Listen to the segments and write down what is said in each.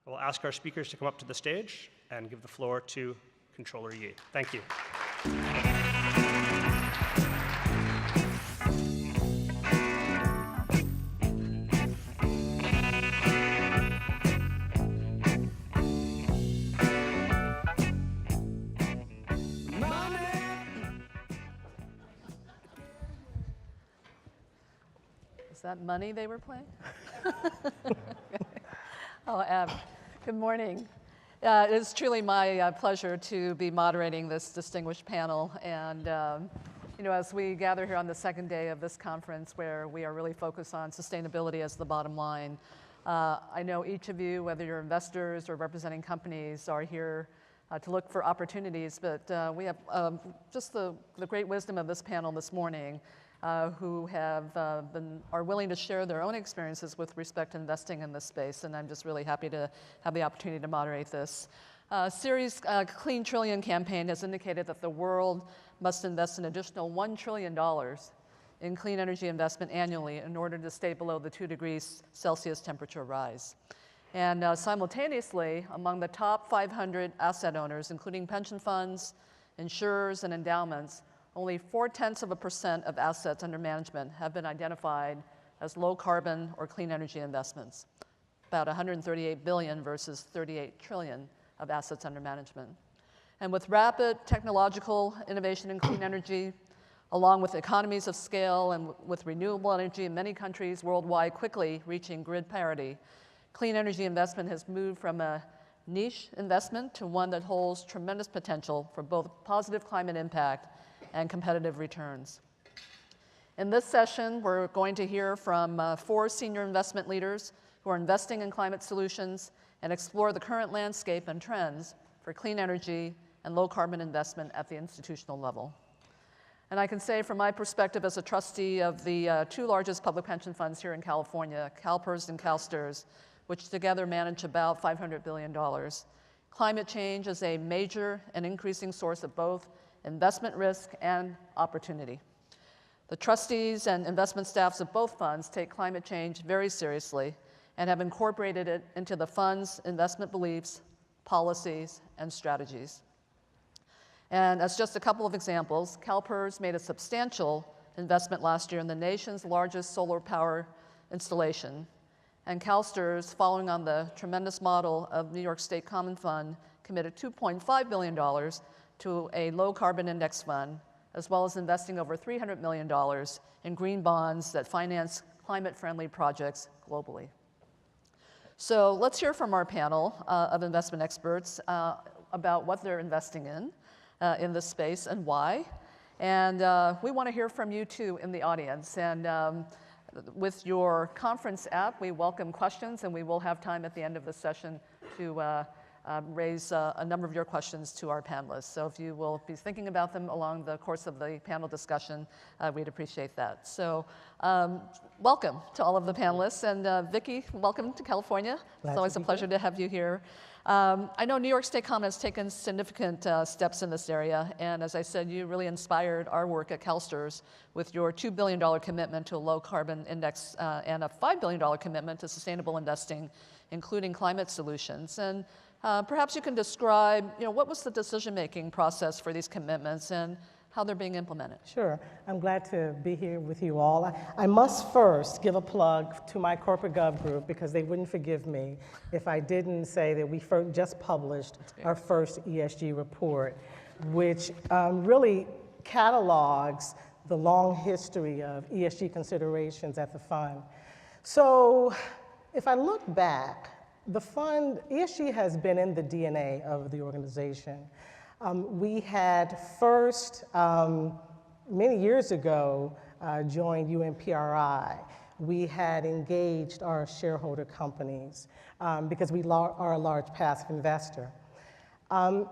I will ask our speakers to come up to the stage and give the floor to Controller Yi. Thank you. Is that money they were playing? Good morning. It is truly my pleasure to be moderating this distinguished panel. And as we gather here on the second day of this conference where we are really focused on sustainability as the bottom line, I know each of you, whether you're investors or representing companies, are here to look for opportunities. But we have just the great wisdom of this panel this morning who are willing to share their own experiences with respect to investing in this space, and I'm just really happy to have the opportunity to moderate this. Ceres' Clean Trillion campaign has indicated that the world must invest an additional $1 trillion in clean energy investment annually in order to stay below the 2 degrees Celsius temperature rise. And simultaneously, among the top 500 asset owners, including pension funds, insurers, and endowments, only 0.4% of assets under management have been identified as low carbon or clean energy investments, about 138 billion versus 38 trillion of assets under management. And with rapid technological innovation in clean energy, along with economies of scale and with renewable energy in many countries worldwide quickly reaching grid parity, clean energy investment has moved from a niche investment to one that holds tremendous potential for both positive climate impact and competitive returns. In this session, we're going to hear from 4 senior investment leaders who are investing in climate solutions and explore the current landscape and trends for clean energy and low carbon investment at the institutional level. And I can say from my perspective as a trustee of the 2 largest public pension funds here in California, CalPERS and CalSTRS, which together manage about $500 billion, climate change is a major and increasing source of both investment risk and opportunity. The trustees and investment staffs of both funds take climate change very seriously and have incorporated it into the fund's investment beliefs, policies, and strategies. And as just a couple of examples, CalPERS made a substantial investment last year in the nation's largest solar power installation. And CalSTRS, following on the tremendous model of New York State Common Fund, committed $2.5 billion to a low carbon index fund, as well as investing over $300 million in green bonds that finance climate-friendly projects globally. So let's hear from our panel of investment experts about what they're investing in this space and why. And we want to hear from you too in the audience. And with your conference app, we welcome questions, and we will have time at the end of the session to raise a number of your questions to our panelists. So if you will be thinking about them along the course of the panel discussion, we'd appreciate that. So welcome to all of the panelists. And Vicki, welcome to California. It's always a pleasure to have you here. I know New York State Common has taken significant steps in this area. And as I said, you really inspired our work at CalSTRS with your $2 billion commitment to a low carbon index and a $5 billion commitment to sustainable investing, including climate solutions. And perhaps you can describe, what was the decision-making process for these commitments and how they're being implemented? Sure. I'm glad to be here with you all. I must first give a plug to my corporate gov group because they wouldn't forgive me if I didn't say that we just published our first ESG report, which really catalogs the long history of ESG considerations at the fund. So if I look back, the fund, ESG has been in the DNA of the organization. We had first, many years ago, joined UNPRI. We had engaged our shareholder companies because we are a large passive investor. And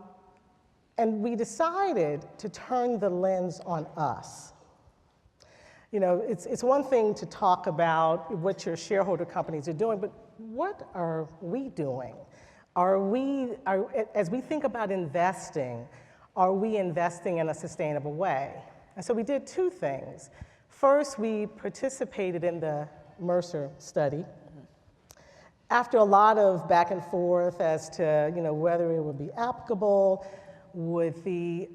we decided to turn the lens on us. It's one thing to talk about what your shareholder companies are doing, but what are we doing? As we think about investing, are we investing in a sustainable way? And so we did 2 things. First, we participated in the Mercer study. After a lot of back and forth as to whether it would be applicable, would the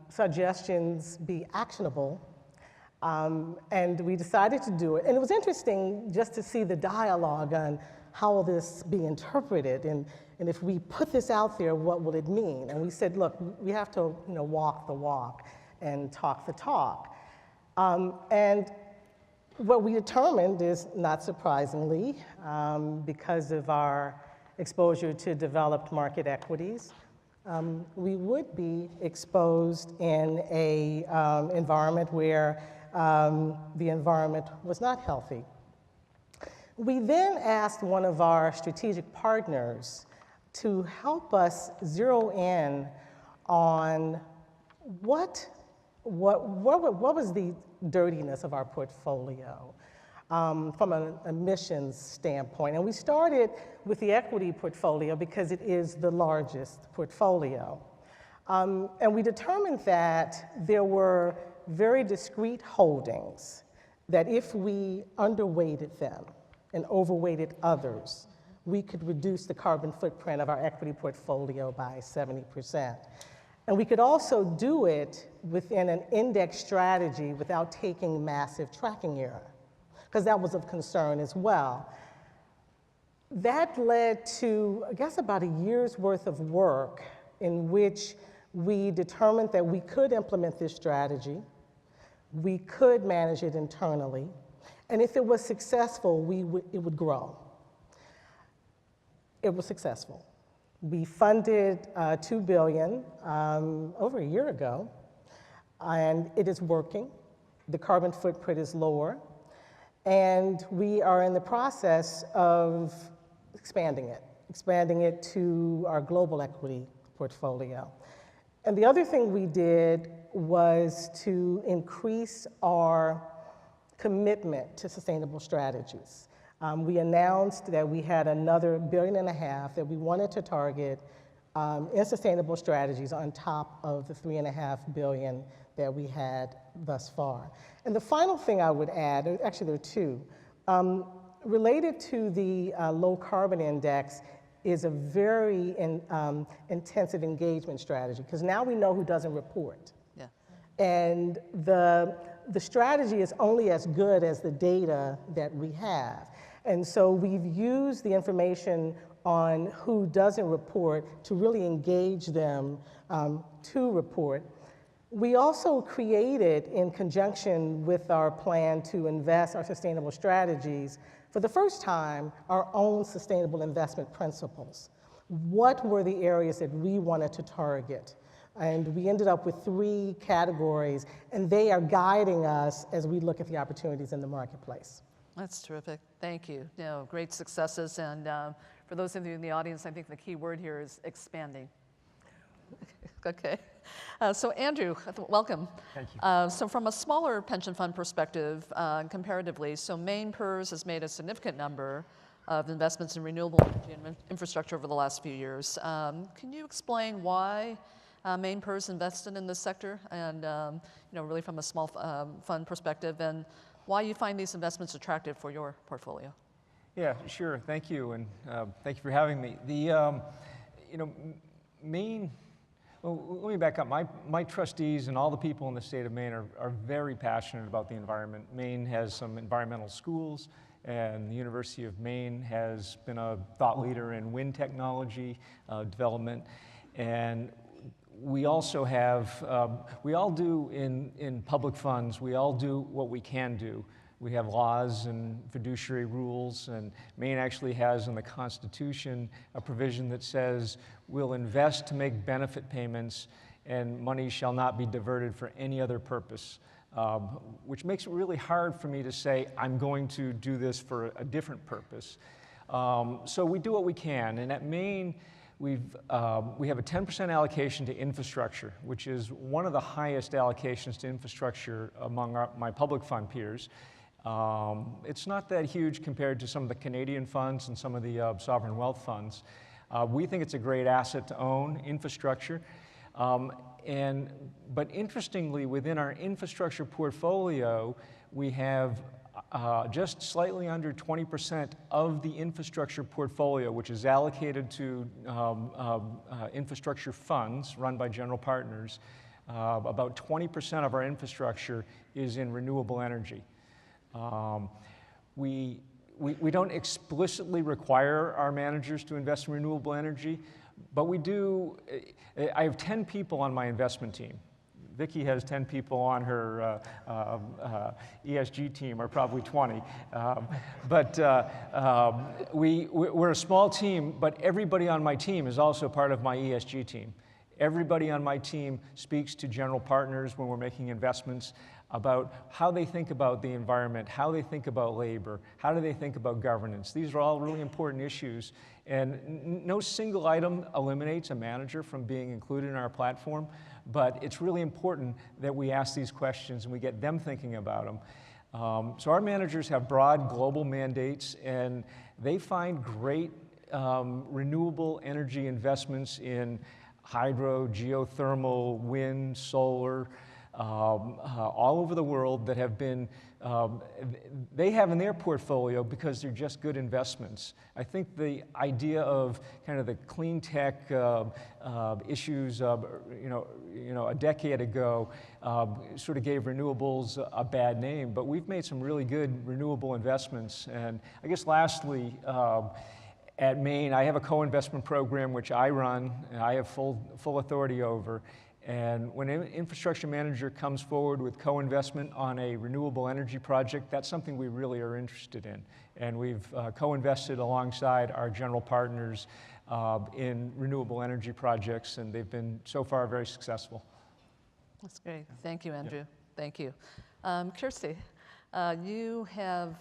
suggestions be actionable, and we decided to do it. And it was interesting just to see the dialogue on how will this be interpreted, and if we put this out there, what will it mean? And we said, look, we have to walk the walk and talk the talk. And what we determined is, not surprisingly, because of our exposure to developed market equities, we would be exposed in a environment where the environment was not healthy. We then asked one of our strategic partners to help us zero in on what was the dirtiness of our portfolio from an emissions standpoint. And we started with the equity portfolio because it is the largest portfolio. And we determined that there were very discrete holdings that if we underweighted them and overweighted others, we could reduce the carbon footprint of our equity portfolio by 70%. And we could also do it within an index strategy without taking massive tracking error, because that was of concern as well. That led to, I guess, about a year's worth of work in which we determined that we could implement this strategy, we could manage it internally, and if it was successful, it would grow. It was successful. We funded $2 billion over a year ago, and it is working. The carbon footprint is lower, and we are in the process of expanding it to our global equity portfolio. And the other thing we did was to increase our commitment to sustainable strategies. We announced that we had another $1.5 billion that we wanted to target in sustainable strategies on top of the $3.5 billion that we had thus far. And the final thing I would add, actually there are two, related to the low carbon index is a very intensive engagement strategy, because now we know who doesn't report. Yeah. And the strategy is only as good as the data that we have. And so we've used the information on who doesn't report to really engage them to report. We also created, in conjunction with our plan to invest our sustainable strategies, for the first time, our own sustainable investment principles. What were the areas that we wanted to target? And we ended up with 3 categories, and they are guiding us as we look at the opportunities in the marketplace. That's terrific. Thank you. Great successes. And for those of you in the audience, I think the key word here is expanding. Okay. So Andrew, welcome. Thank you. So from a smaller pension fund perspective, comparatively, so Maine PERS has made a significant number of investments in renewable energy and infrastructure over the last few years. Can you explain why Maine PERS invested in this sector, and really from a small fund perspective, and why you find these investments attractive for your portfolio? Yeah, sure. Thank you, and thank you for having me. The Maine. Well, let me back up. My trustees and all the people in the state of Maine are very passionate about the environment. Maine has some environmental schools, and the University of Maine has been a thought leader in wind technology development. And we also have, we all do in public funds, we all do what we can do. We have laws and fiduciary rules, and Maine actually has in the Constitution a provision that says we'll invest to make benefit payments and money shall not be diverted for any other purpose, which makes it really hard for me to say I'm going to do this for a different purpose. So we do what we can, and at Maine, we have a 10% allocation to infrastructure, which is one of the highest allocations to infrastructure among my public fund peers. It's not that huge compared to some of the Canadian funds and some of the sovereign wealth funds. We think it's a great asset to own, infrastructure. But interestingly, within our infrastructure portfolio, we have just slightly under 20% of the infrastructure portfolio, which is allocated to infrastructure funds run by general partners, about 20% of our infrastructure is in renewable energy. We don't explicitly require our managers to invest in renewable energy, but we do. I have 10 people on my investment team. Vicki has 10 people on her ESG team, or probably 20. We're a small team, but everybody on my team is also part of my ESG team. Everybody on my team speaks to general partners when we're making investments about how they think about the environment, how they think about labor, how do they think about governance. These are all really important issues, and no single item eliminates a manager from being included in our platform, but it's really important that we ask these questions and we get them thinking about them. So our managers have broad global mandates, and they find great renewable energy investments in hydro, geothermal, wind, solar, all over the world that have been, they have in their portfolio because they're just good investments. I think the idea of kind of the clean tech issues, a decade ago, sort of gave renewables a bad name, but we've made some really good renewable investments. And I guess lastly, at Maine, I have a co-investment program which I run and I have full authority over. And when an infrastructure manager comes forward with co-investment on a renewable energy project, that's something we really are interested in. And we've co-invested alongside our general partners in renewable energy projects, and they've been so far very successful. That's great. Thank you, Andrew. Thank you. Kirsty, you have,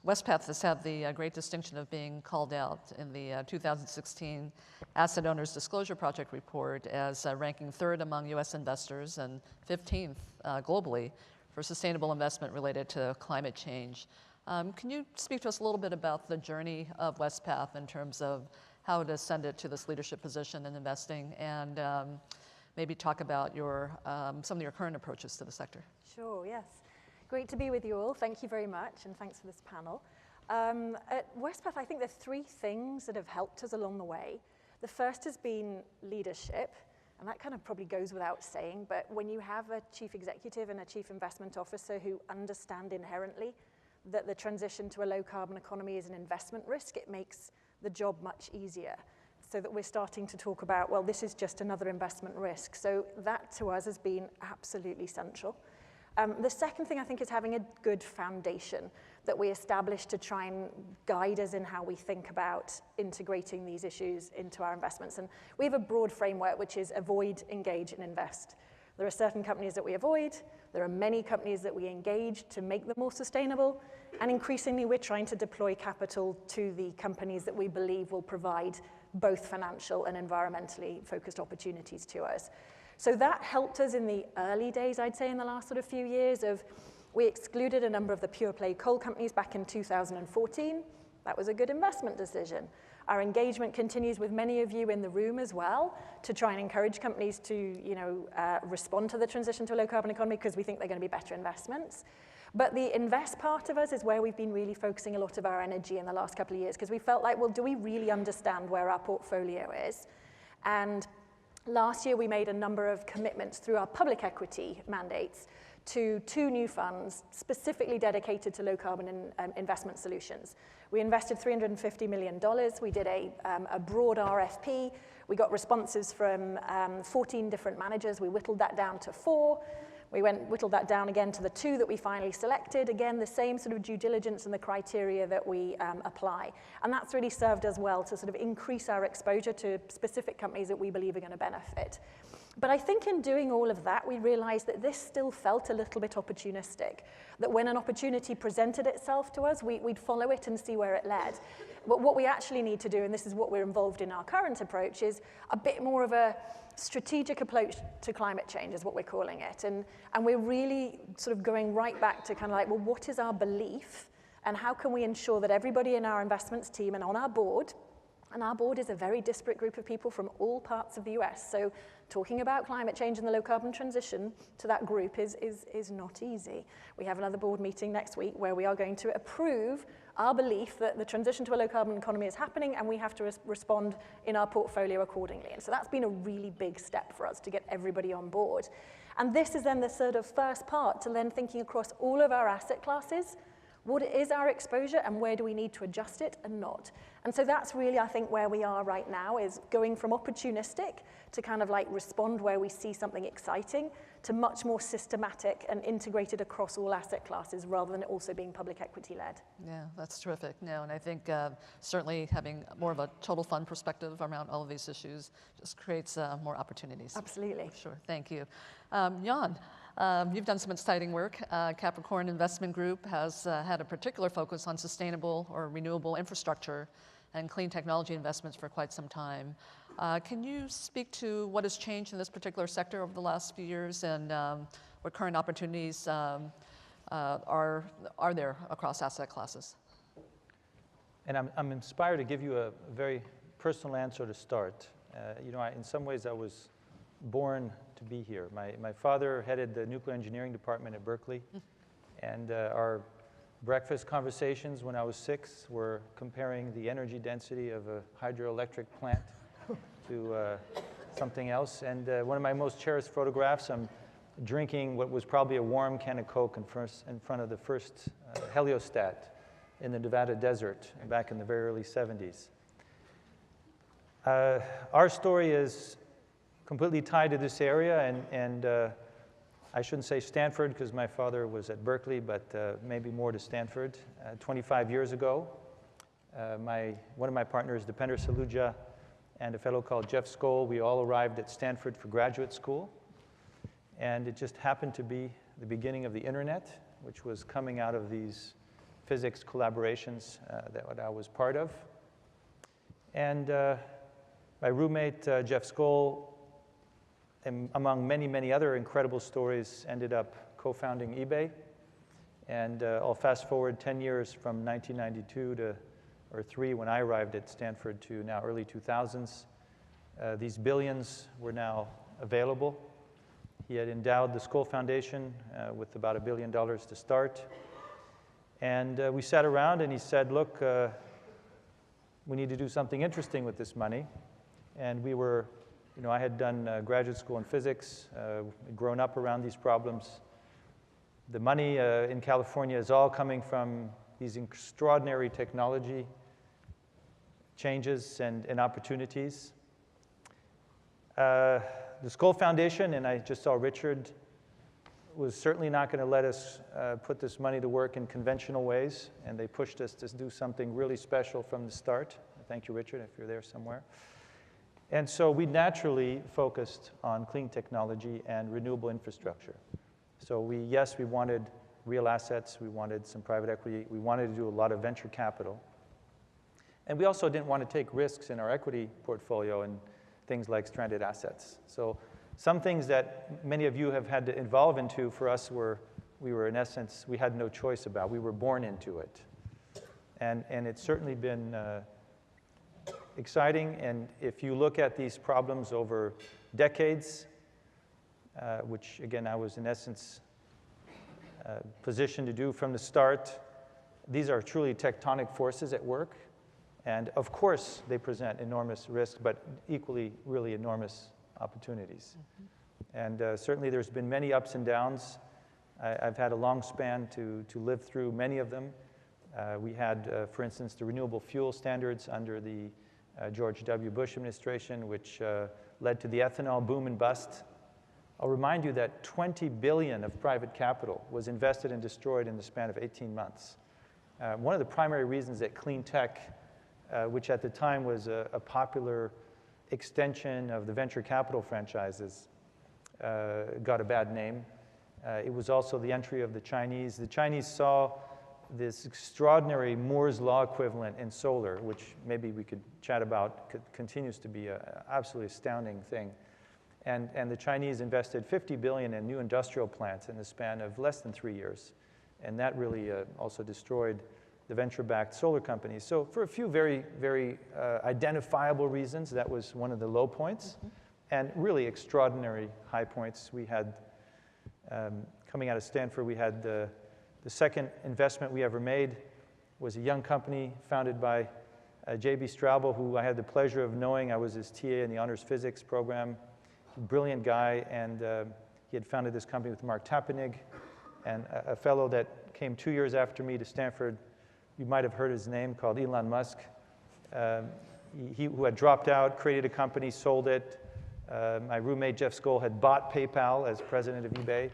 WestPath has had the great distinction of being called out in the 2016 Asset Owners Disclosure Project report as ranking third among U.S. investors and 15th globally for sustainable investment related to climate change. Can you speak to us a little bit about the journey of WestPath in terms of how it ascended to this leadership position in investing, and maybe talk about some of your current approaches to the sector? Sure, yes. Great to be with you all. Thank you very much, and thanks for this panel. At Wespath, I think there are three things that have helped us along the way. The first has been leadership, and that kind of probably goes without saying, but when you have a chief executive and a chief investment officer who understand inherently that the transition to a low-carbon economy is an investment risk, it makes the job much easier. So that we're starting to talk about, well, this is just another investment risk. So that to us has been absolutely central. The second thing I think is having a good foundation that we establish to try and guide us in how we think about integrating these issues into our investments. And we have a broad framework, which is avoid, engage, and invest. There are certain companies that we avoid. There are many companies that we engage to make them more sustainable. And increasingly, we're trying to deploy capital to the companies that we believe will provide both financial and environmentally focused opportunities to us. So that helped us in the early days, I'd say, in the last sort of few years of, we excluded a number of the pure play coal companies back in 2014. That was a good investment decision. Our engagement continues with many of you in the room as well to try and encourage companies to, respond to the transition to a low carbon economy because we think they're going to be better investments. But the invest part of us is where we've been really focusing a lot of our energy in the last couple of years because we felt like, well, do we really understand where our portfolio is? And last year, we made a number of commitments through our public equity mandates to 2 new funds specifically dedicated to low-carbon investment solutions. We invested $350 million. We did a broad RFP. We got responses from 14 different managers. We whittled that down to 4. We whittled that down again to the 2 that we finally selected. Again, the same sort of due diligence and the criteria that we apply. And that's really served us well to sort of increase our exposure to specific companies that we believe are going to benefit. But I think in doing all of that, we realized that this still felt a little bit opportunistic, that when an opportunity presented itself to us, we'd follow it and see where it led. But what we actually need to do, and this is what we're involved in our current approach, is a bit more of a strategic approach to climate change is what we're calling it. And we're really sort of going right back to kind of like, well, what is our belief and how can we ensure that everybody in our investments team and on our board And our board is a very disparate group of people from all parts of the US. So talking about climate change and the low carbon transition to that group is not easy. We have another board meeting next week where we are going to approve our belief that the transition to a low carbon economy is happening and we have to respond in our portfolio accordingly. And so that's been a really big step for us to get everybody on board. And this is then the sort of first part to then thinking across all of our asset classes. What is our exposure and where do we need to adjust it and not? And so that's really, I think, where we are right now, is going from opportunistic to kind of like respond where we see something exciting to much more systematic and integrated across all asset classes rather than it also being public equity led. Yeah, that's terrific. No, and I think certainly having more of a total fund perspective around all of these issues just creates more opportunities. Absolutely. Sure, thank you. Jan, you've done some exciting work. Capricorn Investment Group has had a particular focus on sustainable or renewable infrastructure and clean technology investments for quite some time. Can you speak to what has changed in this particular sector over the last few years and what current opportunities are there across asset classes? And I'm inspired to give you a very personal answer to start. In some ways I was born to be here. My father headed the nuclear engineering department at Berkeley, and our breakfast conversations when I was 6 were comparing the energy density of a hydroelectric plant to something else. And one of my most cherished photographs, I'm drinking what was probably a warm can of Coke in front of the first heliostat in the Nevada desert back in the very early 70s. Our story is completely tied to this area, and I shouldn't say Stanford because my father was at Berkeley, but maybe more to Stanford. 25 years ago, one of my partners, Dipender Saluja, and a fellow called Jeff Skoll, we all arrived at Stanford for graduate school. And it just happened to be the beginning of the internet, which was coming out of these physics collaborations that I was part of. And my roommate, Jeff Skoll, among many, many other incredible stories, ended up co-founding eBay. And I'll fast forward 10 years from 1992 or 3 when I arrived at Stanford to now early 2000s. These billions were now available. He had endowed the Skoll Foundation with about $1 billion to start. And we sat around and he said, look, we need to do something interesting with this money. And we were, I had done graduate school in physics, grown up around these problems. The money in California is all coming from these extraordinary technology changes and opportunities. The Skoll Foundation, and I just saw Richard, was certainly not going to let us put this money to work in conventional ways, and they pushed us to do something really special from the start. Thank you, Richard, if you're there somewhere. And so we naturally focused on clean technology and renewable infrastructure. So we wanted real assets, we wanted some private equity, we wanted to do a lot of venture capital. And we also didn't want to take risks in our equity portfolio and things like stranded assets. So some things that many of you have had to evolve into for us we were in essence, we had no choice about. We were born into it. And it's certainly been exciting. And if you look at these problems over decades, which again I was in essence positioned to do from the start, these are truly tectonic forces at work. And of course, they present enormous risk, but equally really enormous opportunities. Mm-hmm. And certainly there's been many ups and downs. I've had a long span to live through many of them. We had, for instance, the renewable fuel standards under the George W. Bush administration, which led to the ethanol boom and bust. I'll remind you that $20 billion of private capital was invested and destroyed in the span of 18 months. One of the primary reasons that clean tech, which at the time was a popular extension of the venture capital franchises, got a bad name. It was also the entry of the Chinese. The Chinese saw this extraordinary Moore's Law equivalent in solar, which maybe we could chat about, continues to be an absolutely astounding thing. And the Chinese invested $50 billion in new industrial plants in the span of less than 3 years. And that really also destroyed the venture-backed solar companies. So for a few very, very identifiable reasons, that was one of the low points. And really extraordinary high points. We had, coming out of Stanford, we had the second investment we ever made was a young company founded by J.B. Straubel, who I had the pleasure of knowing. I was his TA in the honors physics program. Brilliant guy, and he had founded this company with Mark Tapenig, and a fellow that came 2 years after me to Stanford. You might have heard his name, called Elon Musk. Who had dropped out, created a company, sold it. My roommate, Jeff Skoll, had bought PayPal as president of eBay.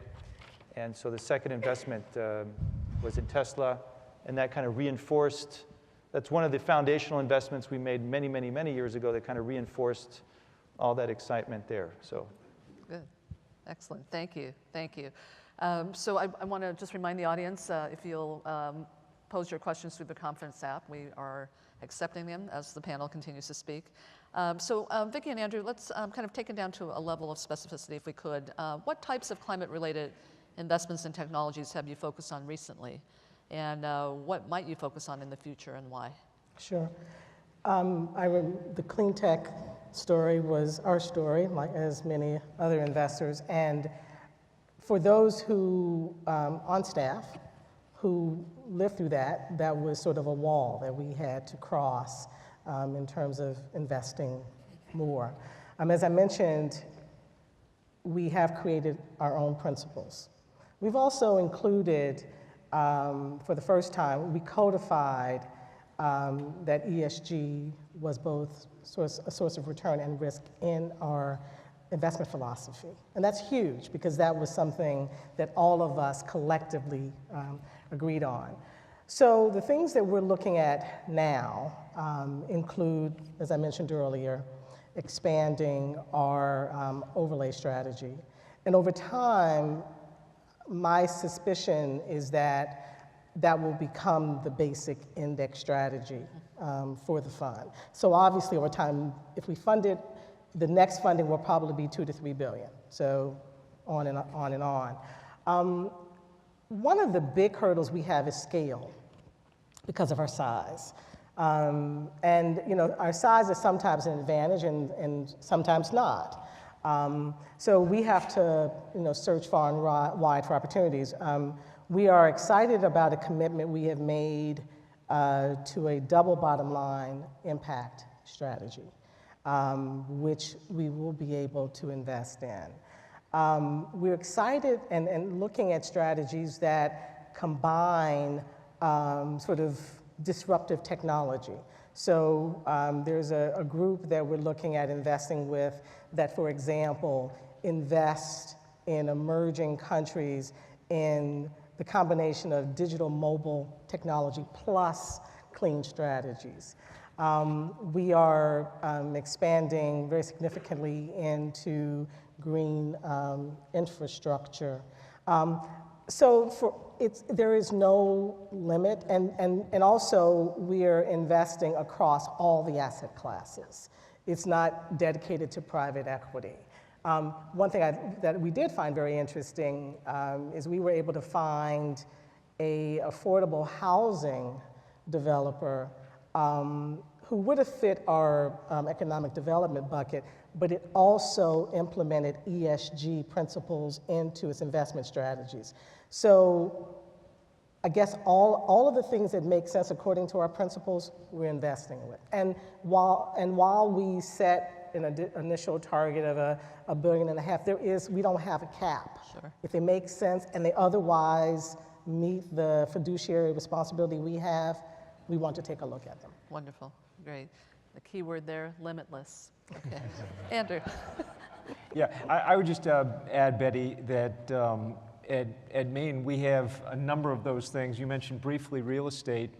And so the second investment was in Tesla, and that kind of reinforced, that's one of the foundational investments we made many, many, many years ago that kind of reinforced all that excitement there. So. Good. Excellent. Thank you. Thank you. So I want to just remind the audience, if you'll pose your questions through the conference app, we are accepting them as the panel continues to speak. So Vicki and Andrew, let's kind of take it down to a level of specificity if we could. What types of climate-related investments and technologies have you focused on recently? And what might you focus on in the future and why? Sure. The clean tech story was our story, like as many other investors. And for those who, on staff, who lived through that, that was sort of a wall that we had to cross in terms of investing more. As I mentioned, we have created our own principles. We've also included, for the first time, we codified that ESG was both a source of return and risk in our investment philosophy. And that's huge because that was something that all of us collectively agreed on. So the things that we're looking at now include, as I mentioned earlier, expanding our overlay strategy. And over time, my suspicion is that that will become the basic index strategy for the fund. So obviously over time, if we fund it, the next funding will probably be $2 to $3 billion. So on and on and on. One of the big hurdles we have is scale because of our size. And our size is sometimes an advantage and sometimes not. So we have to search far and wide for opportunities. We are excited about a commitment we have made to a double bottom line impact strategy, which we will be able to invest in. We're excited and looking at strategies that combine sort of disruptive technology. So there's a group that we're looking at investing with that, for example, invest in emerging countries in the combination of digital mobile technology plus clean strategies. We are expanding very significantly into green infrastructure. So there is no limit, and also we are investing across all the asset classes. It's not dedicated to private equity. One thing that we did find very interesting is we were able to find an affordable housing developer who would have fit our economic development bucket, but it also implemented ESG principles into its investment strategies. So I guess all of the things that make sense according to our principles, we're investing with. And while we set an initial target of $1.5 billion, we don't have a cap. Sure. If they make sense and they otherwise meet the fiduciary responsibility we have, we want to take a look at them. Wonderful. Great. The key word there, limitless. Okay. Andrew. Yeah, I would just add, Betty, that at Maine, we have a number of those things. You mentioned briefly real estate.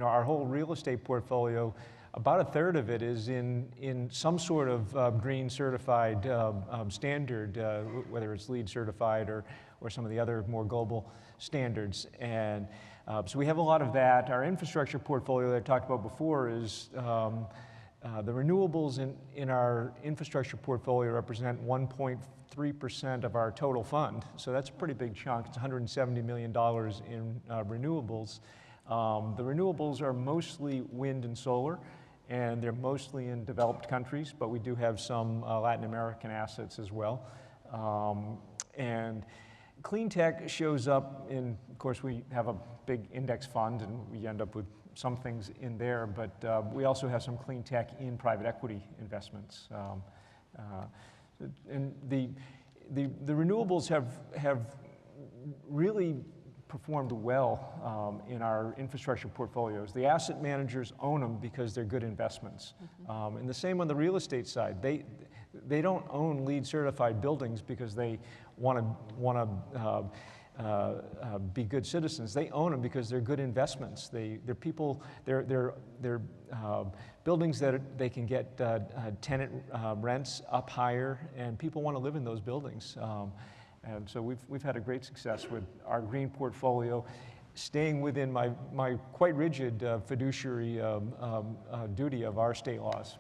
Our whole real estate portfolio, about a third of it is in some sort of green certified standard, whether it's LEED certified or some of the other more global standards. And so we have a lot of that. Our infrastructure portfolio that I talked about before is the renewables in our infrastructure portfolio represent 1.3% of our total fund. So that's a pretty big chunk. It's $170 million in renewables. The renewables are mostly wind and solar, and they're mostly in developed countries, but we do have some Latin American assets as well. And clean tech shows up in, of course, we have a big index fund, and we end up with some things in there, but we also have some clean tech in private equity investments. And the renewables have really performed well in our infrastructure portfolios. The asset managers own them because they're good investments. And the same on the real estate side. They don't own LEED certified buildings because they want to be good citizens. They own them because they're good investments. They're people. They're buildings that they can get tenant rents up higher, and people want to live in those buildings. And so we've had a great success with our green portfolio, staying within my quite rigid fiduciary duty of our state laws.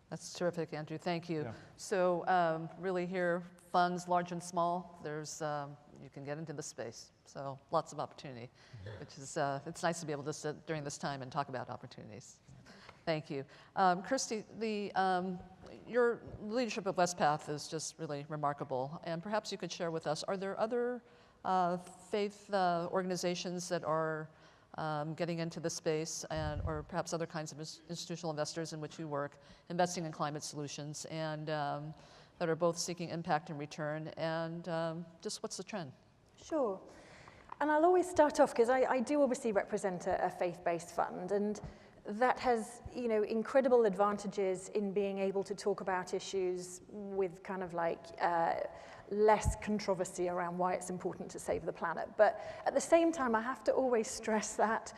That's terrific, Andrew. Thank you. Yeah. So really here, funds large and small, there's you can get into the space. So lots of opportunity, which is it's nice to be able to sit during this time and talk about opportunities. Thank you. Kirsty, your leadership of WestPath is just really remarkable, and perhaps you could share with us, are there other faith organizations that are getting into the space, or perhaps other kinds of institutional investors in which you work, investing in climate solutions, and that are both seeking impact and return, and just what's the trend? Sure. And I'll always start off, because I do obviously represent a faith-based fund, and that has, incredible advantages in being able to talk about issues with kind of like less controversy around why it's important to save the planet. But at the same time, I have to always stress that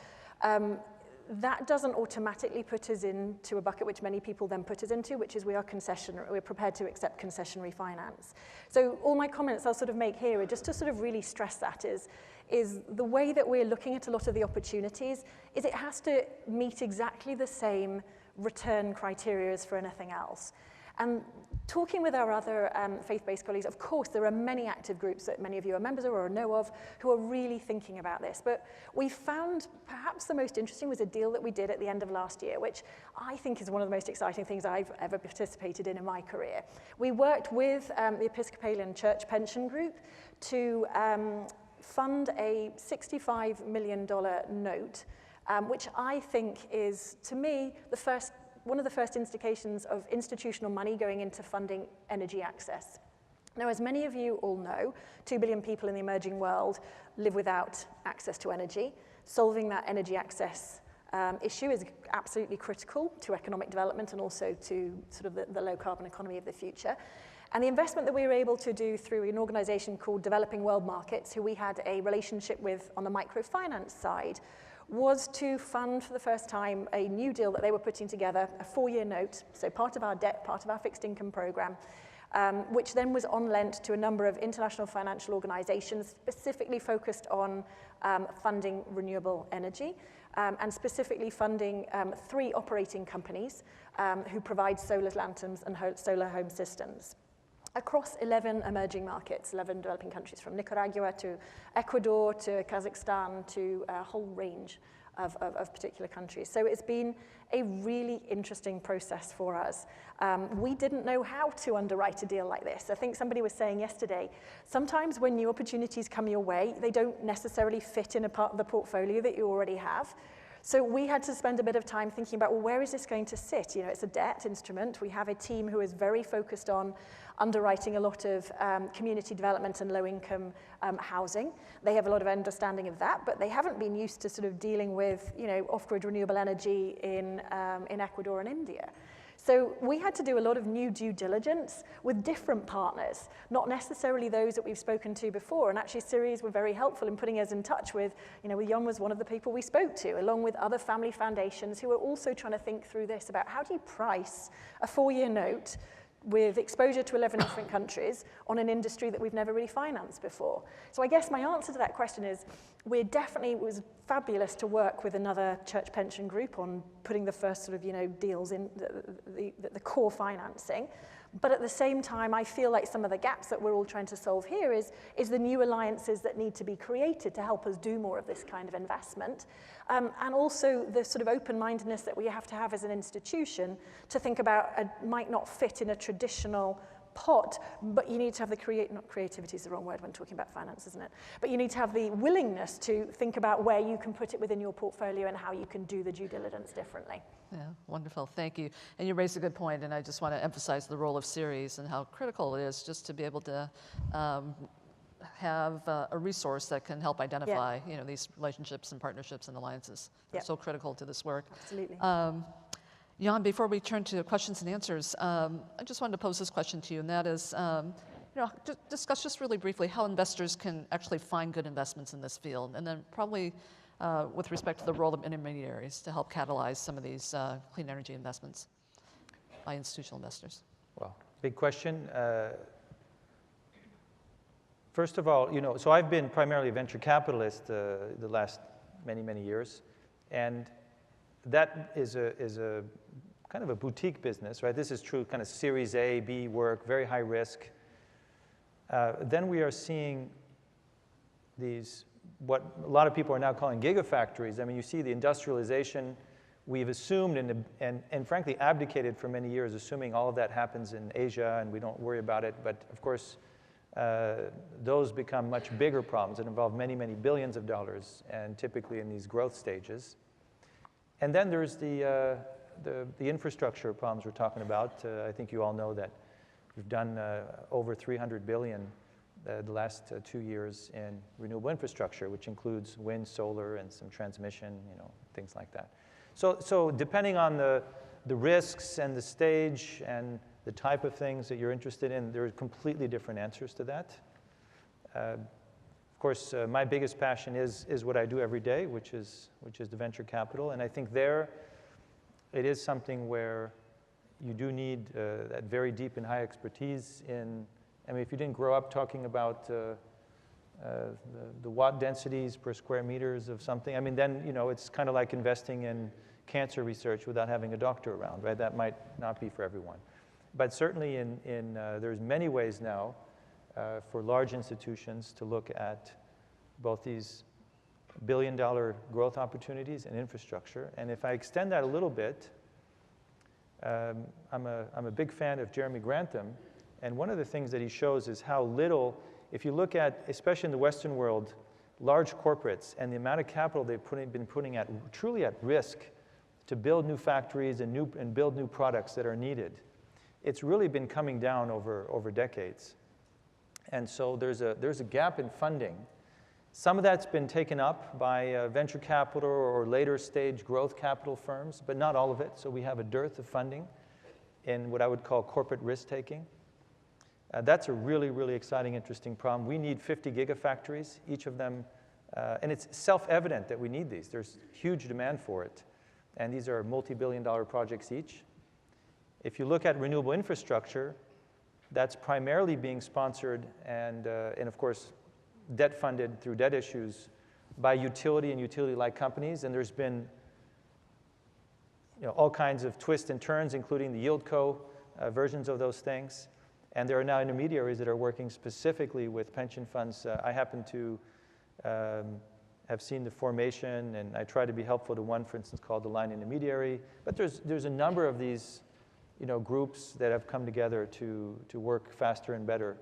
that doesn't automatically put us into a bucket which many people then put us into, which is we're prepared to accept concessionary finance. So all my comments I'll sort of make here are just to sort of really stress that is the way that we're looking at a lot of the opportunities is it has to meet exactly the same return criteria as for anything else. And talking with our other faith-based colleagues, of course, there are many active groups that many of you are members of or know of who are really thinking about this. But we found perhaps the most interesting was a deal that we did at the end of last year, which I think is one of the most exciting things I've ever participated in my career. We worked with the Episcopalian Church Pension Group to fund a $65 million note, which I think is, to me, one of the first indications of institutional money going into funding energy access. Now, as many of you all know, 2 billion people in the emerging world live without access to energy. Solving that energy access issue is absolutely critical to economic development and also to sort of the low carbon economy of the future. And the investment that we were able to do through an organization called Developing World Markets, who we had a relationship with on the microfinance side, was to fund for the first time a new deal that they were putting together, a 4-year note, so part of our debt, part of our fixed income program, which then was on lent to a number of international financial organizations specifically focused on funding renewable energy, and specifically funding 3 operating companies who provide solar lanterns and solar home systems across 11 emerging markets, 11 developing countries, from Nicaragua to Ecuador to Kazakhstan to a whole range of particular countries. So it's been a really interesting process for us. We didn't know how to underwrite a deal like this. I think somebody was saying yesterday, sometimes when new opportunities come your way, they don't necessarily fit in a part of the portfolio that you already have. So we had to spend a bit of time thinking about, well, where is this going to sit? It's a debt instrument. We have a team who is very focused on underwriting a lot of community development and low-income housing. They have a lot of understanding of that, but they haven't been used to sort of dealing with, off-grid renewable energy in Ecuador and India. So we had to do a lot of new due diligence with different partners, not necessarily those that we've spoken to before. And actually, Ceres were very helpful in putting us in touch with, Jan was one of the people we spoke to, along with other family foundations who are also trying to think through this about how do you price a 4-year note with exposure to 11 different countries on an industry that we've never really financed before. So I guess my answer to that question is it was fabulous to work with another church pension group on putting the first sort of, deals in the core financing. But at the same time, I feel like some of the gaps that we're all trying to solve here is the new alliances that need to be created to help us do more of this kind of investment. And also the sort of open-mindedness that we have to have as an institution to think about might not fit in a traditional pot, but you need to have not creativity is the wrong word when talking about finance, isn't it? But you need to have the willingness to think about where you can put it within your portfolio and how you can do the due diligence differently. Yeah, wonderful, thank you. And you raised a good point, and I just want to emphasize the role of Ceres and how critical it is just to be able to have a resource that can help identify, these relationships and partnerships and alliances. They're so critical to this work. Absolutely. Jan, before we turn to questions and answers, I just wanted to pose this question to you, and that is, discuss just really briefly how investors can actually find good investments in this field, and then probably with respect to the role of intermediaries to help catalyze some of these clean energy investments by institutional investors. Well, big question. First of all, so I've been primarily a venture capitalist the last many, many years, and that is a kind of a boutique business, right? This is true kind of Series A, B work, very high risk. Then we are seeing these, what a lot of people are now calling gigafactories. I mean, you see the industrialization we've assumed and frankly abdicated for many years, assuming all of that happens in Asia and we don't worry about it. But of course, those become much bigger problems that involve many, many billions of dollars, and typically in these growth stages. And then there's the infrastructure problems we're talking about. I think you all know that we've done over $300 billion the last 2 years in renewable infrastructure, which includes wind, solar, and some transmission, things like that. So depending on the risks and the stage and the type of things that you're interested in, there are completely different answers to that. Of course, my biggest passion is what I do every day, which is the venture capital. And I think there, it is something where you do need that very deep and high expertise in, I mean, if you didn't grow up talking about the watt densities per square meters of something, I mean, then, it's kind of like investing in cancer research without having a doctor around, right? That might not be for everyone. But certainly there's many ways now for large institutions to look at both these billion-dollar growth opportunities and infrastructure. And if I extend that a little bit, I'm a big fan of Jeremy Grantham, and one of the things that he shows is how little, if you look at, especially in the Western world, large corporates and the amount of capital they've been putting truly at risk to build new factories and build new products that are needed, it's really been coming down over decades. And so there's a gap in funding. Some of that's been taken up by venture capital or later stage growth capital firms, but not all of it. So we have a dearth of funding in what I would call corporate risk-taking. That's a really, really exciting, interesting problem. We need 50 gigafactories, each of them, and it's self-evident that we need these. There's huge demand for it, and these are multi-billion-dollar projects each. If you look at renewable infrastructure, that's primarily being sponsored and of course, debt funded through debt issues by utility and utility-like companies. And there's been all kinds of twists and turns, including the YieldCo versions of those things. And there are now intermediaries that are working specifically with pension funds. I happen to have seen the formation, and I try to be helpful to one, for instance, called the Line Intermediary. But there's a number of these groups that have come together to work faster and better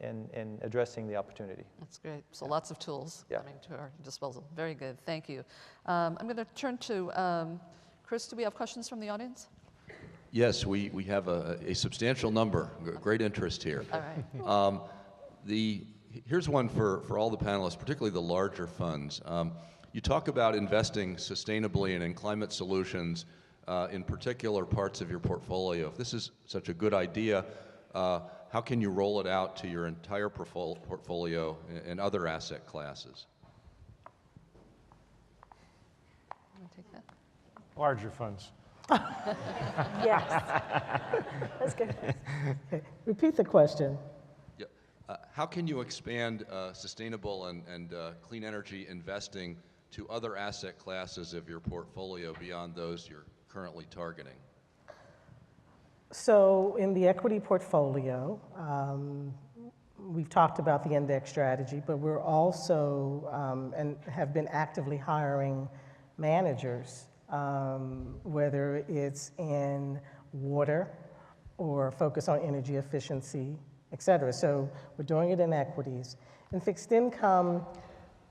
in addressing the opportunity. That's great. So lots of tools coming to our disposal. Very good. Thank you. I'm going to turn to Chris. Do we have questions from the audience? Yes, we have a substantial number. Great interest here. All right. Here's one for all the panelists, particularly the larger funds. You talk about investing sustainably and in climate solutions in particular parts of your portfolio. If this is such a good idea, how can you roll it out to your entire portfolio and other asset classes? Want to take that? Larger funds. Yes. That's good. Repeat the question. Yeah. How can you expand sustainable and clean energy investing to other asset classes of your portfolio beyond those you're currently targeting? So in the equity portfolio, we've talked about the index strategy, but we're also, and have been actively hiring managers, whether it's in water or focus on energy efficiency, et cetera. So we're doing it in equities. In fixed income,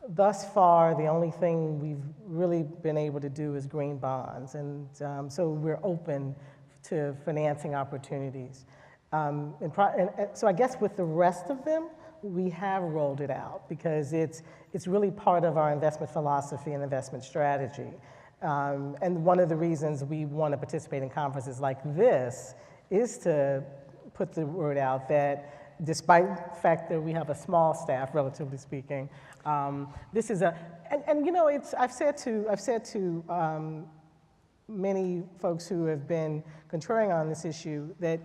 thus far, the only thing we've really been able to do is green bonds. And so we're open to financing opportunities. So I guess with the rest of them, we have rolled it out because it's really part of our investment philosophy and investment strategy. And one of the reasons we want to participate in conferences like this is to put the word out that despite the fact that we have a small staff, relatively speaking, this is and you know, I've said to many folks who have been contrarian on this issue that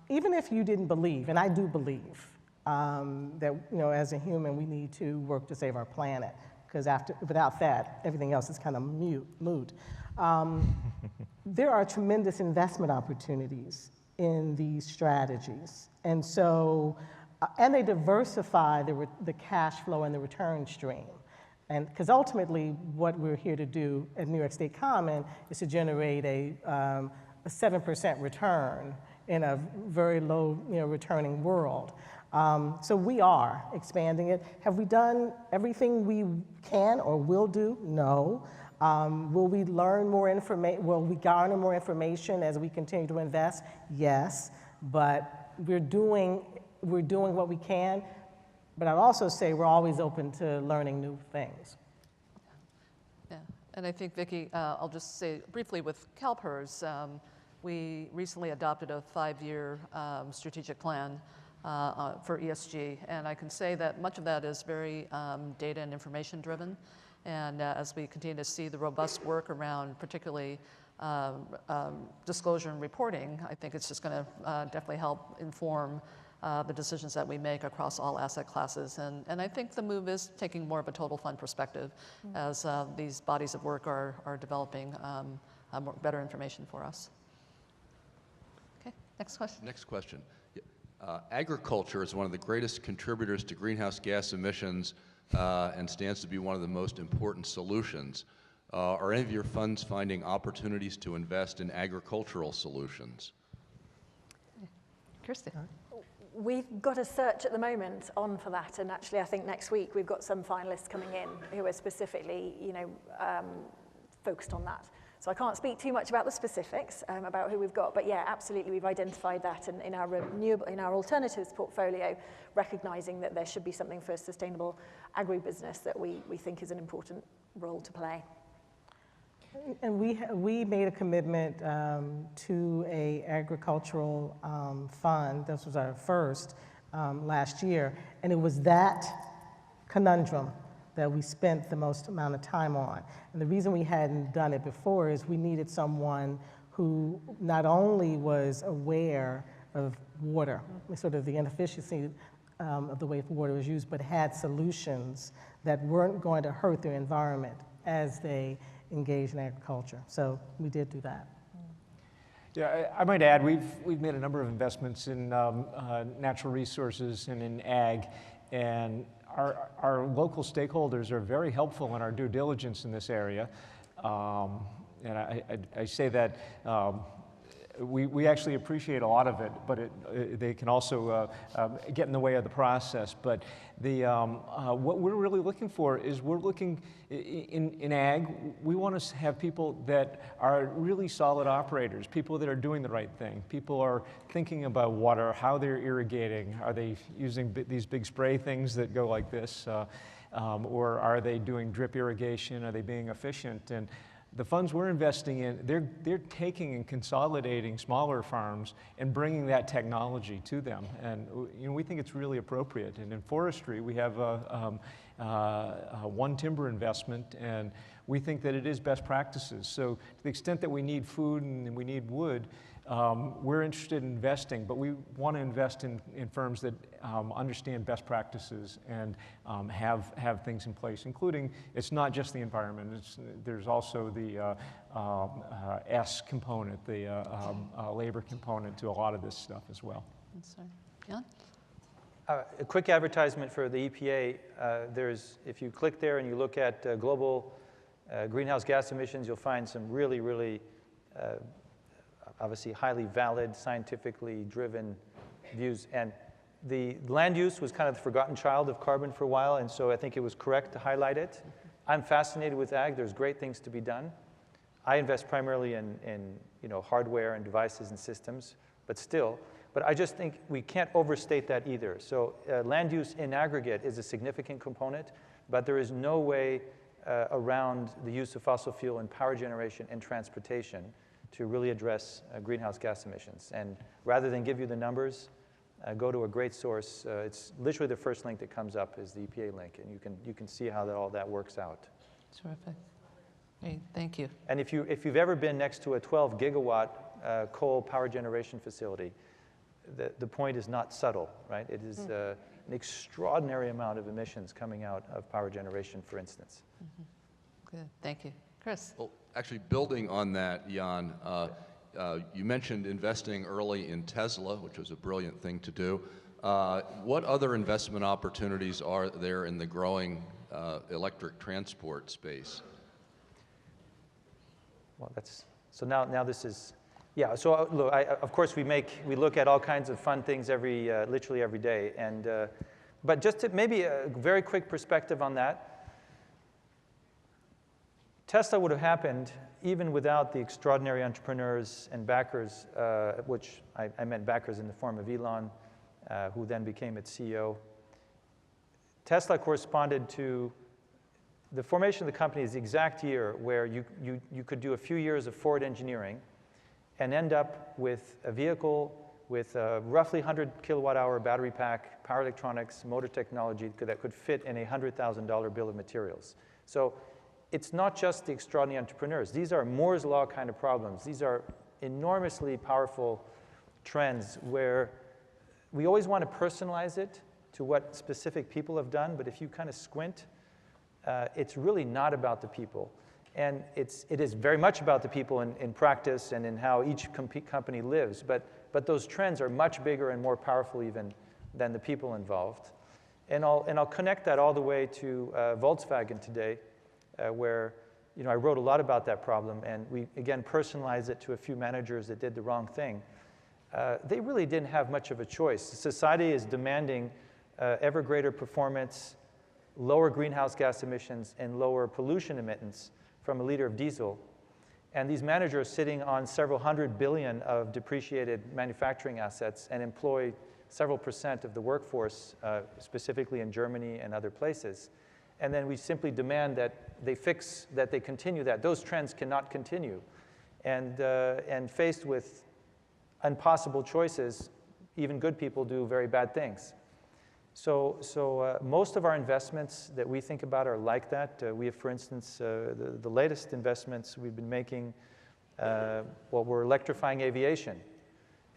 even if you didn't believe, and I do believe, that, you know, as a human, we need to work to save our planet, because without that, everything else is kind of moot. There are tremendous investment opportunities in these strategies. And so, and they diversify the cash flow and the return stream. And because ultimately, what we're here to do at New York State Common is to generate a 7% return in a very low, you know, returning world. So we are expanding it. Have we done everything we can or will do? No. Will we learn more information? Will we garner more information as we continue to invest? Yes. But we're doing what we can. But I'd also say we're always open to learning new things. Yeah, and I think, Vicki, I'll just say briefly with CalPERS, we recently adopted a 5-year strategic plan for ESG, and I can say that much of that is very data and information driven. And as we continue to see the robust work around particularly disclosure and reporting, I think it's just going to definitely help inform the decisions that we make across all asset classes. And I think the move is taking more of a total fund perspective as these bodies of work are developing better information for us. Okay, next question. Next question. Agriculture is one of the greatest contributors to greenhouse gas emissions and stands to be one of the most important solutions. Are any of your funds finding opportunities to invest in agricultural solutions? Kirsty. We've got a search at the moment on for that, and actually I think next week we've got some finalists coming in who are specifically, you know, focused on that. So I can't speak too much about the specifics about who we've got, but yeah, absolutely we've identified that in our renewable, in our alternatives portfolio, recognizing that there should be something for sustainable agribusiness that we think is an important role to play. And we made a commitment to a agricultural fund. This was our first last year, and it was that conundrum that we spent the most amount of time on. And the reason we hadn't done it before is we needed someone who not only was aware of water, sort of the inefficiency of the way water was used, but had solutions that weren't going to hurt their environment as they engage in agriculture. So we did do that. Yeah, I might add, we've made a number of investments in natural resources and in ag, and our local stakeholders are very helpful in our due diligence in this area. And I say that we actually appreciate a lot of it, but they can also get in the way of the process. But what we're really looking for is we're looking in ag, we want to have people that are really solid operators, people that are doing the right thing. People are thinking about water, how they're irrigating. Are they using these big spray things that go like this? Or are they doing drip irrigation? Are they being efficient? And the funds we're investing in, they're taking and consolidating smaller farms and bringing that technology to them. And you know, we think it's really appropriate. And in forestry, we have one timber investment, and we think that it is best practices. So to the extent that we need food and we need wood, we're interested in investing, but we want to invest in firms that understand best practices and have things in place, including, it's not just the environment, there's also the S component, the labor component to a lot of this stuff as well. Sorry. Jan? A quick advertisement for the EPA. If you click there and you look at global greenhouse gas emissions, you'll find some really, really obviously highly valid, scientifically driven views. And the land use was kind of the forgotten child of carbon for a while, and so I think it was correct to highlight it. I'm fascinated with ag. There's great things to be done. I invest primarily in hardware and devices and systems, but still. But I just think we can't overstate that either. So land use in aggregate is a significant component, but there is no way around the use of fossil fuel in power generation and transportation to really address greenhouse gas emissions. And rather than give you the numbers, go to a great source. It's literally the first link that comes up is the EPA link, and you can see how all that works out. Terrific. Great, thank you. And if you've ever been next to a 12 gigawatt coal power generation facility, the point is not subtle, right? It is an extraordinary amount of emissions coming out of power generation, for instance. Good, thank you. Chris? Well, actually, building on that, Jan, you mentioned investing early in Tesla, which was a brilliant thing to do. What other investment opportunities are there in the growing electric transport space? Well, so now this is, yeah. So look, of course we look at all kinds of fun things literally every day, and but just to maybe a very quick perspective on that. Tesla would have happened even without the extraordinary entrepreneurs and backers, which I meant backers in the form of Elon, who then became its CEO. Tesla corresponded to the formation of the company is the exact year where you could do a few years of forward engineering and end up with a vehicle with a roughly 100 kilowatt hour battery pack, power electronics, motor technology that could fit in a $100,000 bill of materials. So it's not just the extraordinary entrepreneurs. These are Moore's Law kind of problems. These are enormously powerful trends where we always want to personalize it to what specific people have done, but if you kind of squint, it's really not about the people. And it is very much about the people in practice and in how each company lives, but those trends are much bigger and more powerful even than the people involved. And I'll connect that all the way to Volkswagen today, where I wrote a lot about that problem, and we again personalized it to a few managers that did the wrong thing. They really didn't have much of a choice. Society is demanding ever greater performance, lower greenhouse gas emissions, and lower pollution emittance from a liter of diesel. And these managers sitting on several $100 billion of depreciated manufacturing assets and employ several % of the workforce, specifically in Germany and other places. And then we simply demand that they continue that. Those trends cannot continue. And faced with impossible choices, even good people do very bad things. So most of our investments that we think about are like that. We have, for instance, the latest investments we've been making, we're electrifying aviation.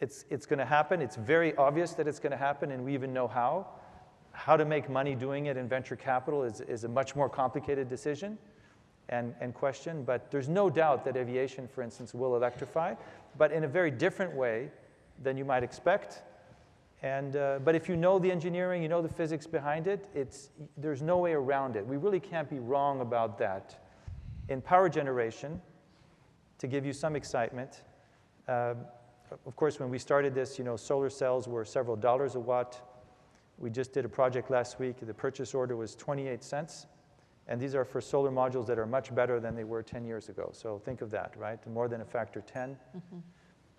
It's going to happen. It's very obvious that it's going to happen, and we even know how. How to make money doing it in venture capital is a much more complicated decision and question, but there's no doubt that aviation, for instance, will electrify, but in a very different way than you might expect. But if you know the engineering, you know the physics behind it, there's no way around it. We really can't be wrong about that. In power generation, to give you some excitement, of course, when we started this, solar cells were several dollars a watt. We just did a project last week. The purchase order was 28 cents. And these are for solar modules that are much better than they were 10 years ago. So think of that, right? More than a factor 10. Mm-hmm.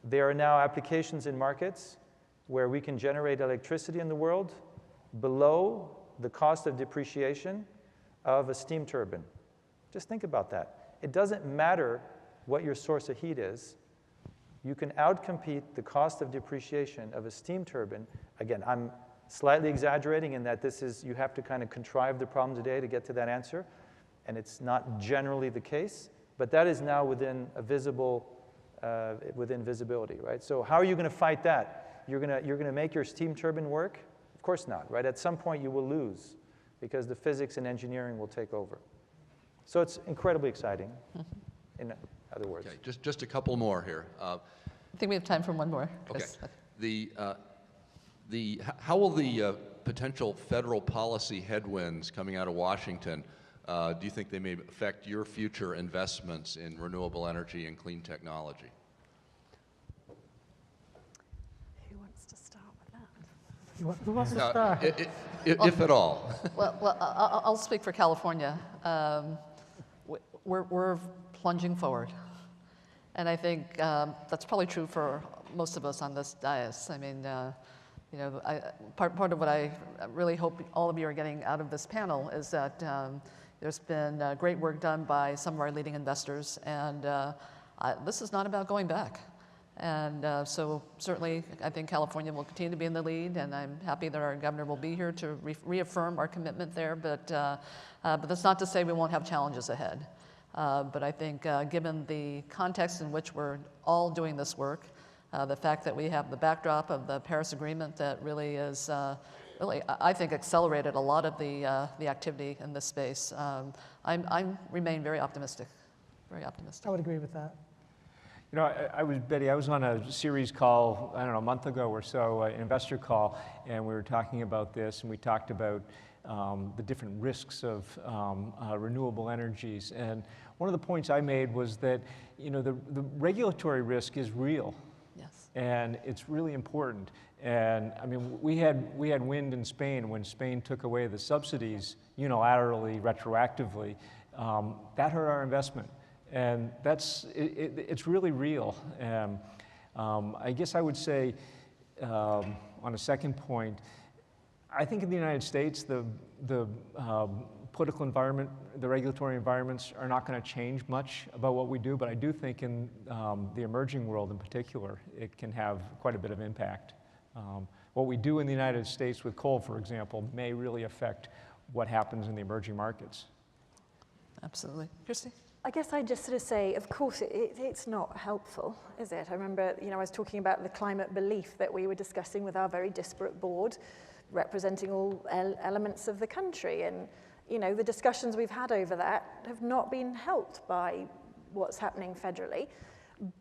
There are now applications in markets where we can generate electricity in the world below the cost of depreciation of a steam turbine. Just think about that. It doesn't matter what your source of heat is. You can outcompete the cost of depreciation of a steam turbine. Again, I'm slightly exaggerating in that you have to kind of contrive the problem today to get to that answer, and it's not generally the case, but that is now within visibility, right? So how are you going to fight that? You're going to make your steam turbine work? Of course not, right? At some point you will lose because the physics and engineering will take over. So it's incredibly exciting, in other words. Okay, just a couple more here. I think we have time for one more. Okay. Chris. How will the potential federal policy headwinds coming out of Washington, do you think they may affect your future investments in renewable energy and clean technology? Who wants to start with that? Who wants to start? If at all. Well, I'll speak for California. We're plunging forward. And I think that's probably true for most of us on this dais. I mean, part of what I really hope all of you are getting out of this panel is that there's been great work done by some of our leading investors, and this is not about going back. And so certainly, I think California will continue to be in the lead, and I'm happy that our governor will be here to reaffirm our commitment there. But that's not to say we won't have challenges ahead. But I think given the context in which we're all doing this work, the fact that we have the backdrop of the Paris Agreement that really is, I think, accelerated a lot of the activity in this space, I remain very optimistic, very optimistic. I would agree with that. You know, Betty, I was on a Ceres call, I don't know, a month ago or so, an investor call, and we were talking about this, and we talked about the different risks of renewable energies. And one of the points I made was that, you know, the regulatory risk is real. Yes. And it's really important. And I mean, we had wind in Spain when Spain took away the subsidies unilaterally, retroactively. That hurt our investment. And it's really real. I guess I would say, on a second point, I think in the United States, the political environment, the regulatory environments are not going to change much about what we do, but I do think in the emerging world in particular, it can have quite a bit of impact. What we do in the United States with coal, for example, may really affect what happens in the emerging markets. Absolutely. Kirsty? I guess I'd just sort of say, of course, it's not helpful, is it? I remember, I was talking about the climate belief that we were discussing with our very disparate board, representing all elements of the country. And, the discussions we've had over that have not been helped by what's happening federally.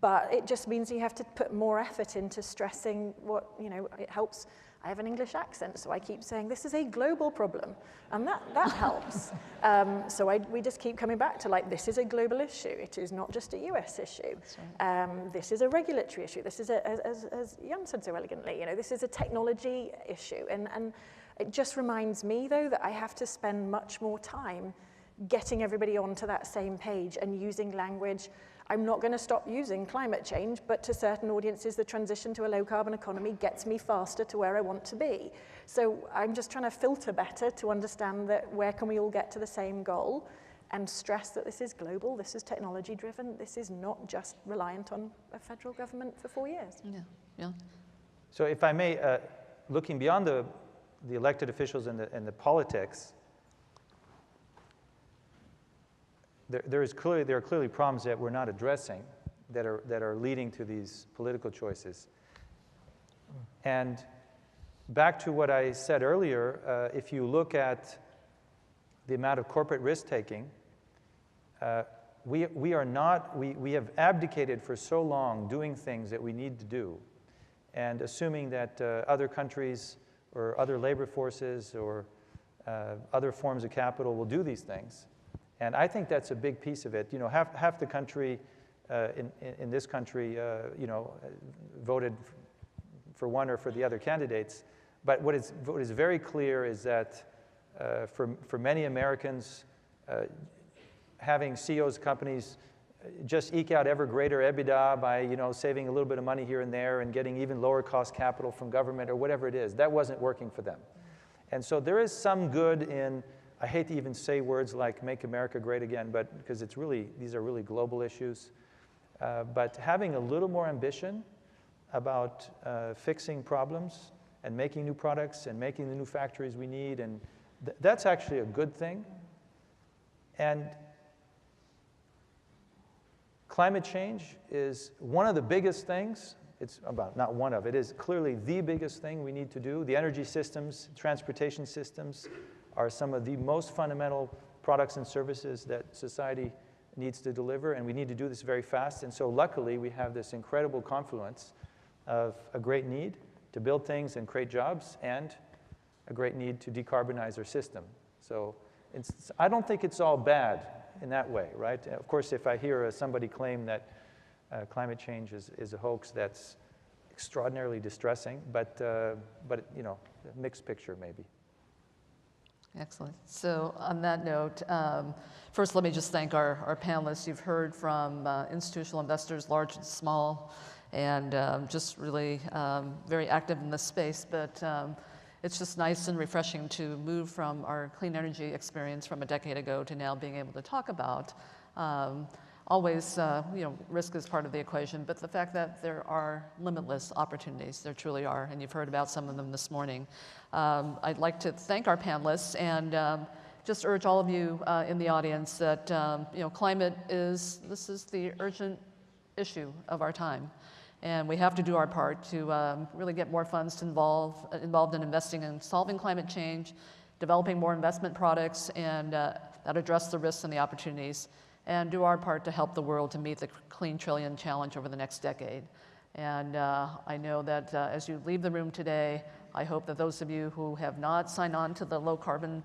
But it just means you have to put more effort into stressing what, it helps. I have an English accent, so I keep saying this is a global problem, and that helps. So we just keep coming back to this is a global issue. It is not just a US issue. Right. This is a regulatory issue. This is, as Jan said so elegantly, this is a technology issue. And it just reminds me, though, that I have to spend much more time getting everybody onto that same page and using language. I'm not going to stop using climate change, but to certain audiences, the transition to a low-carbon economy gets me faster to where I want to be. So I'm just trying to filter better to understand that where can we all get to the same goal and stress that this is global, this is technology-driven, this is not just reliant on a federal government for 4 years. Yeah. So if I may, looking beyond the elected officials and the politics, there are clearly problems that we're not addressing that are leading to these political choices. And back to what I said earlier, if you look at the amount of corporate risk-taking, we have abdicated for so long doing things that we need to do, and assuming that other countries or other labor forces or other forms of capital will do these things. And I think that's a big piece of it. Half the country in this country, voted for one or for the other candidates. But what is very clear is that for many Americans, having CEOs of companies just eke out ever greater EBITDA by saving a little bit of money here and there and getting even lower cost capital from government or whatever it is, that wasn't working for them. And so there is some good in, I hate to even say words like "Make America Great Again," but because these are really global issues. But having a little more ambition about fixing problems and making new products and making the new factories we need. And that's actually a good thing. And climate change is one of the biggest things. It's about, not one of, it is clearly the biggest thing we need to do. The energy systems, transportation systems are some of the most fundamental products and services that society needs to deliver, and we need to do this very fast. And so luckily, we have this incredible confluence of a great need to build things and create jobs, and a great need to decarbonize our system. So I don't think it's all bad in that way, right? Of course, if I hear somebody claim that climate change is a hoax, that's extraordinarily distressing, but you know, a mixed picture maybe. Excellent. So on that note, first let me just thank our panelists. You've heard from institutional investors, large and small, and just really very active in this space. But it's just nice and refreshing to move from our clean energy experience from a decade ago to now being able to talk about always, you know, risk is part of the equation, but the fact that there are limitless opportunities, there truly are, and you've heard about some of them this morning. I'd like to thank our panelists and just urge all of you in the audience that, you know, climate this is the urgent issue of our time. And we have to do our part to really get more funds involved in investing in solving climate change, developing more investment products, and that address the risks and the opportunities, and do our part to help the world to meet the clean trillion challenge over the next decade. And I know that as you leave the room today, I hope that those of you who have not signed on to the Low Carbon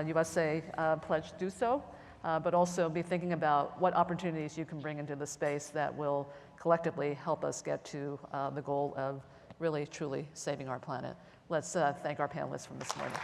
USA pledge do so, but also be thinking about what opportunities you can bring into the space that will collectively help us get to the goal of really, truly saving our planet. Let's thank our panelists from this morning.